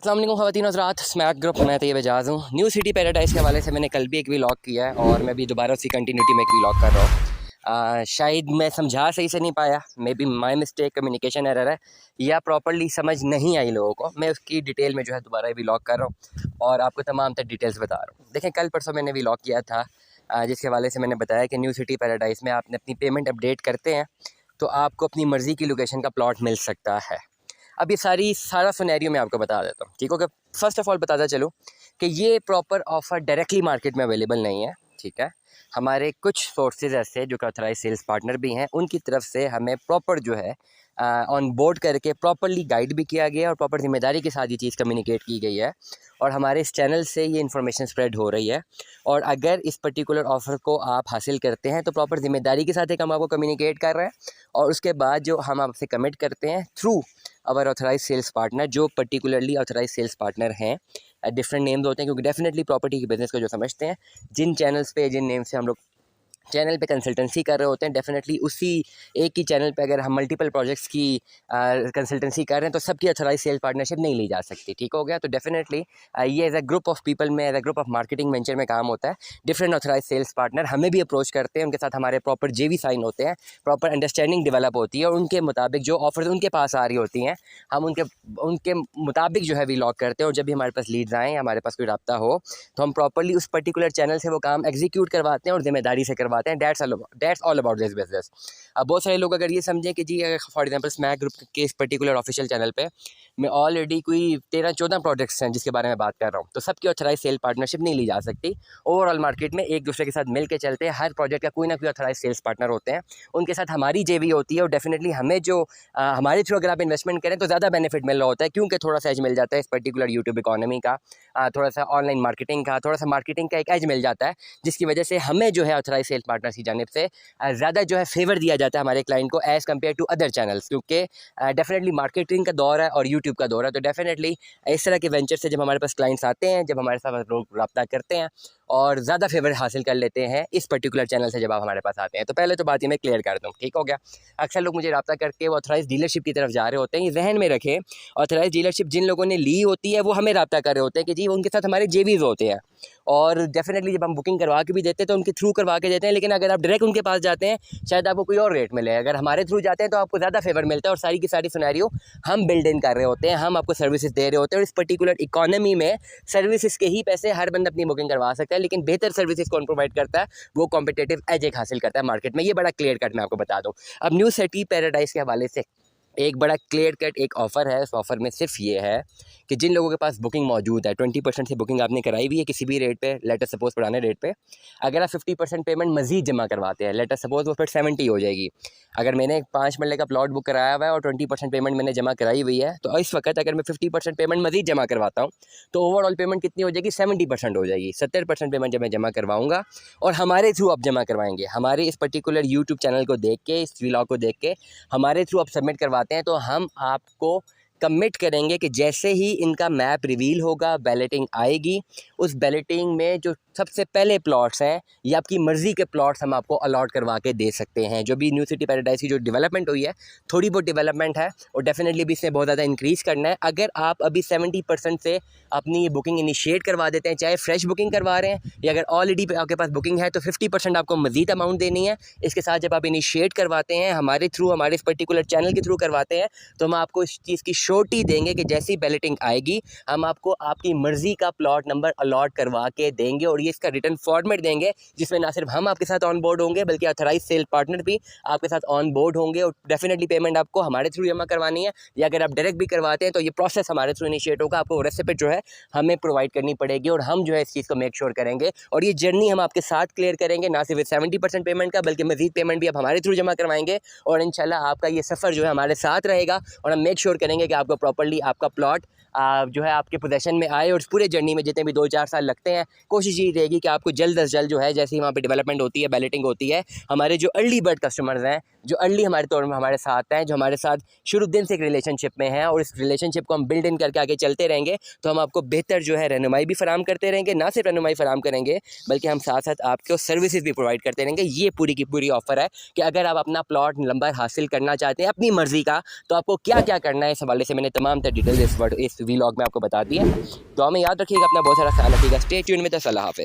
अस्सलाम वालेकुम ख़वातीन हज़रात, स्मैक ग्रुप मैं तैयब एजाज़ हूँ। न्यू सिटी पैराडाइज़ के हवाले से मैंने कल भी एक व्लॉग किया है और मैं भी दोबारा उसी कंटिन्यूटी में एक व्लॉग कर रहा हूँ। शायद मैं समझा सही से नहीं पाया, may be my mistake, communication error है या प्रॉपर्ली समझ नहीं आई लोगों को। मैं उसकी डिटेल में जो है दोबारा व्लॉग कर रहा हूँ और आपको तमाम तर डिटेल्स बता रहा हूँ। देखें, कल परसों मैंने व्लॉग किया था जिसके हवाले से मैंने बताया कि न्यू सिटी पैराडाइज़ में आपने अपनी पेमेंट अपडेट करते हैं तो आपको अपनी मर्ज़ी की लोकेशन का प्लॉट मिल सकता है। अब ये सारा सिनेरियो मैं आपको बता देता हूँ, ठीक हो गया। फ़र्स्ट ऑफ़ ऑल बताता चलूँ कि ये प्रॉपर ऑफ़र डायरेक्टली मार्केट में अवेलेबल नहीं है, ठीक है। हमारे कुछ सोर्सेज़ ऐसे जो कि ऑथराइज़ सेल्स पार्टनर भी हैं, उनकी तरफ से हमें प्रॉपर जो है ऑन बोर्ड करके प्रॉपर्ली गाइड भी किया गया और प्रॉपर ज़िम्मेदारी के साथ ये चीज़ कम्युनिकेट की गई है और हमारे इस चैनल से ये इन्फॉर्मेशन स्प्रेड हो रही है। और अगर इस पर्टिकुलर ऑफ़र को आप हासिल करते हैं तो प्रॉपर ज़िम्मेदारी के साथ एक हम आपको कम्युनिकेट कर रहे हैं और उसके बाद जो हम आपसे कमिट करते हैं through our authorise sales partner, जो पर्टिकुलरली ऑथराइज सेल्स पार्टनर हैं, डिफरेंट नेम्स होते हैं क्योंकि डेफिनेटली प्रॉपर्टी के बिज़नेस को जो समझते हैं, जिन चैनल्स पे जिन नेम से हम लोग चैनल पे कंसल्टेंसी कर रहे होते हैं, डेफिनेटली उसी एक ही चैनल पे अगर हम मल्टीपल प्रोजेक्ट्स की कंसल्टेंसी कर रहे हैं तो सबकी ऑथराइज सेल पार्टनरशिप नहीं ली जा सकती, ठीक हो गया। तो डेफिनेटली ये as a group of people में, as a group of marketing venture में काम होता है। डिफरेंट ऑथराइज सेल्स पार्टनर हमें भी अप्रोच करते हैं, उनके साथ हमारे प्रॉपर जेवी साइन होते हैं, प्रॉपर अंडरस्टैंडिंग डेवलप होती है और उनके मुताबिक जो ऑफर्स उनके पास आ रही होती हैं हम उनके मुताबिक जो है व्लॉग करते हैं। और जब भी हमारे पास लीड्स आएँ, हमारे पास कोई रब्ता हो तो हम प्रॉपर्ली उस पर्टिकुलर चैनल से वो काम एग्जीक्यूट करवाते हैं और जिम्मेदारी से करवाते हैं। That's all about this business. अब बहुत सारे लोग अगर ये समझें कि जी अगर फॉर एग्जांपल स्मैक ग्रुप के इस पर्टिकुलर ऑफिशियल चैनल पे मैं ऑलरेडी कोई 13-14 प्रोजेक्ट्स हैं जिसके बारे में बात कर रहा हूँ, तो सबकी ऑथराइज सेल पार्टनरशिप नहीं ली जा सकती। ओवरऑल मार्केट में एक दूसरे के साथ मिल के चलते हैं, हर प्रोजेक्ट का कोई ना कोई ऑथराइज सेल्स पार्टनर होते हैं, उनके साथ हमारी जेवी होती है और डेफिनेटली हमें जो हमारे थ्रू अगर आप इन्वेस्टमेंट करें तो ज़्यादा बेनिफिट मिल रहा होता है क्योंकि थोड़ा सा एज मिल जाता है इस पर्टिकुलर यूट्यूब इकॉनमी का, थोड़ा सा ऑनलाइन मार्केटिंग का, थोड़ा सा मार्केटिंग का एक एज मिल जाता है, जिसकी वजह से हमें जो है ऑथराइज सेल्स पार्टनर की जानिब से ज़्यादा जो है फेवर दिया जाता है हमारे क्लाइंट को as compare to other channels, क्योंकि डेफिनेटली मार्केटिंग का दौर है और यूट्यूब का दौर है। तो डेफिनेटली इस तरह के वेंचर से जब हमारे पास क्लाइंट्स आते हैं, जब हमारे साथ लोग रब्ता करते हैं और ज़्यादा फेवर हासिल कर लेते हैं इस पर्टिकुलर चैनल से जब आप हमारे पास आते हैं। तो पहले तो बात ये मैं क्लियर कर दूँ, ठीक हो गया। अक्सर लोग मुझे रब्ता करके वो ऑथराइज डीलरशिप की तरफ जा रहे होते हैं, ये जहन में रखें, ऑथराइज डीलरशिप जिन लोगों ने ली होती है वो हमें रब्ता कर रहे होते हैं कि जी उनके साथ हमारे जेवीज होते हैं और डेफिनेटली जब हम बुकिंग करवा के भी देते हैं तो उनके थ्रू करवा के देते हैं। लेकिन अगर आप डायरेक्ट उनके पास जाते हैं शायद आपको कोई और रेट मिले, अगर हमारे थ्रू जाते हैं तो आपको ज़्यादा फेवर मिलता है और सारी की सारी सिनेरियो हम बिल्ड इन कर रहे होते हैं, हम आपको सर्विसेज दे रहे होते हैं और इस पर्टिकुलर इकॉनमी में सर्विसेज के ही पैसे हर बंदा अपनी बुकिंग करवा सकता है, लेकिन बेहतर सर्विसेज कौन प्रोवाइड करता है वो कॉम्पिटेटिव एज एक हासिल करता है मार्केट में। ये बड़ा क्लियर कट मैं आपको बता दूँ। अब न्यू सिटी पैराडाइज़ के हवाले से एक बड़ा क्लियर कट एक ऑफ़र है। उस ऑफ़र में सिर्फ ये है कि जिन लोगों के पास बुकिंग मौजूद है, 20% से बुकिंग आपने कराई हुई है किसी भी रेट पे, लेटर सपोज पुराने रेट पे, अगर आप 50% पेमेंट मज़ीद जमा करवाते हैं, लेटर सपोज वो फिर 70 हो जाएगी। अगर मैंने 5 मरले का प्लॉट बुक कराया हुआ है और 20% पेमेंट मैंने जमा कराई हुई है, तो इस वक्त अगर मैं 50% पेमेंट मज़ीद जमा करवाता हूँ तो ओवरऑल पेमेंट कितनी हो जाएगी? 70% हो जाएगी। 70% पेमेंट जब मैं जमा करवाऊँगा और हमारे थ्रू आप जमा करवाएंगे, हमारे इस पर्टिकुलर यूट्यूब चैनल को देख के, इस व्लॉग को देख के हमारे थ्रू आप सबमिट करवाते हैं, तो हम आपको कमिट करेंगे कि जैसे ही इनका मैप रिवील होगा, बैलेटिंग आएगी, उस बैलेटिंग में जो सबसे पहले प्लॉट्स हैं या आपकी मर्ज़ी के प्लॉट्स हम आपको अलॉट करवा के दे सकते हैं। जो भी न्यू सिटी पैराडाइज़ की जो डेवलपमेंट हुई है, थोड़ी बहुत डेवलपमेंट है और डेफिनेटली भी इसमें बहुत ज़्यादा इंक्रीज़ करना है। अगर आप अभी 70% से अपनी बुकिंग इनिशिएट करवा देते हैं, चाहे फ्रेश बुकिंग करवा रहे हैं या अगर ऑलरेडी आपके पास बुकिंग है, तो 50% आपको मज़ीद अमाउंट देनी है। इसके साथ जब आप इनिशिएट करवाते हैं हमारे थ्रू, हमारे इस पर्टिकुलर चैनल के थ्रू करवाते हैं, तो हम आपको इस चीज़ की श्योरिटी देंगे कि जैसी बैलेटिंग आएगी हम आपको आपकी मर्ज़ी का प्लॉट नंबर अलॉट करवा के देंगे और ये इसका रिटर्न फॉर्मेट देंगे, जिसमें ना सिर्फ हम आपके साथ ऑन बोर्ड होंगे बल्कि ऑथराइज सेल पार्टनर भी आपके साथ ऑन बोर्ड होंगे और डेफिनेटली पेमेंट आपको हमारे थ्रू जमा करवानी है या अगर आप डायरेक्ट भी करवाते हैं तो ये प्रोसेस हमारे थ्रू इनिशिएट होगा। आपको रेसिपिट जो है हमें प्रोवाइड करनी पड़ेगी और हम जो है इस चीज़ को मेक श्योर करेंगे और ये जर्नी हम आपके साथ क्लियर करेंगे, ना सिर्फ 70% पेमेंट का बल्कि मज़ीद पेमेंट भी आप हमारे थ्रू जमा करवाएंगे और इंशाल्लाह आपका ये सफ़र जो है हमारे साथ रहेगा और हम मेक श्योर करेंगे कि आपको प्रॉपर्ली आपका प्लॉट जो है आपके पोजेशन में आए। और इस पूरे जर्नी में जितने भी 2-4 साल लगते हैं, कोशिश ये रहेगी कि आपको जल्द अज जल्द जो है, जैसे ही वहाँ पे डेवलपमेंट होती है, बैलेटिंग होती है, हमारे जो अर्ली बर्ड कस्टमर्स हैं जो अर्ली हमारे तौर में हमारे साथ हैं, जो हमारे साथ शुरू दिन से एक रिलेशनशिप में हैं और इस रिलेशनशिप को हम बिल्ड इन करके आगे चलते रहेंगे, तो हम आपको बेहतर जो है रहनुमाई भी फराम करते रहेंगे। ना सिर्फ रहनुमाई फराम करेंगे बल्कि हम साथ साथ आपको सर्विसेज भी प्रोवाइड करते रहेंगे। ये पूरी की पूरी ऑफ़र है कि अगर आप अपना प्लॉट नंबर हासिल करना चाहते हैं अपनी मर्ज़ी का, तो आपको क्या क्या करना है इस हवाले से मैंने तमाम तर डिटेल इस व्लॉग में आपको बता दी है। तो हमें याद रखिएगा, अपना बहुत सारा ख्याल रखिएगा। स्टे ट्यून में। तो सलाह हाफ़िज़।